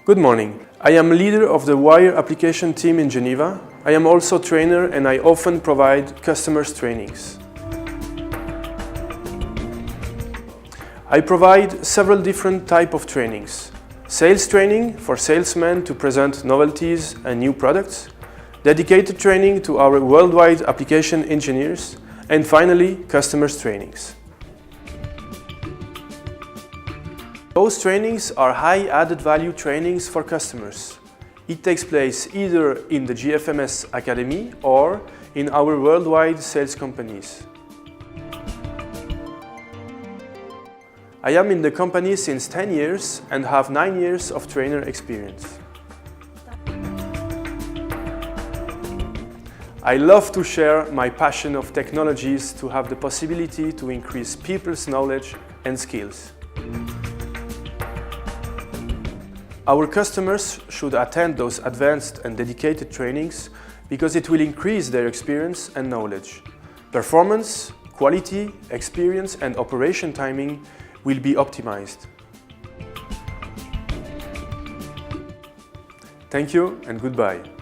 Good morning. I am leader of the Wire application team in Geneva. I am also trainer and I often provide customers trainings. I provide several different types of trainings. Sales training for salesmen to present novelties and new products. Dedicated training to our worldwide application engineers. And finally, customers trainings. Those trainings are high added value trainings for customers. It takes place either in the GFMS Academy or in our worldwide sales companies. I am in the company since 10 years and have 9 years of trainer experience. I love to share my passion of technologies to have the possibility to increase people's knowledge and skills. Our customers should attend those advanced and dedicated trainings because it will increase their experience and knowledge. Performance, quality, experience and operation timing will be optimized. Thank you and goodbye.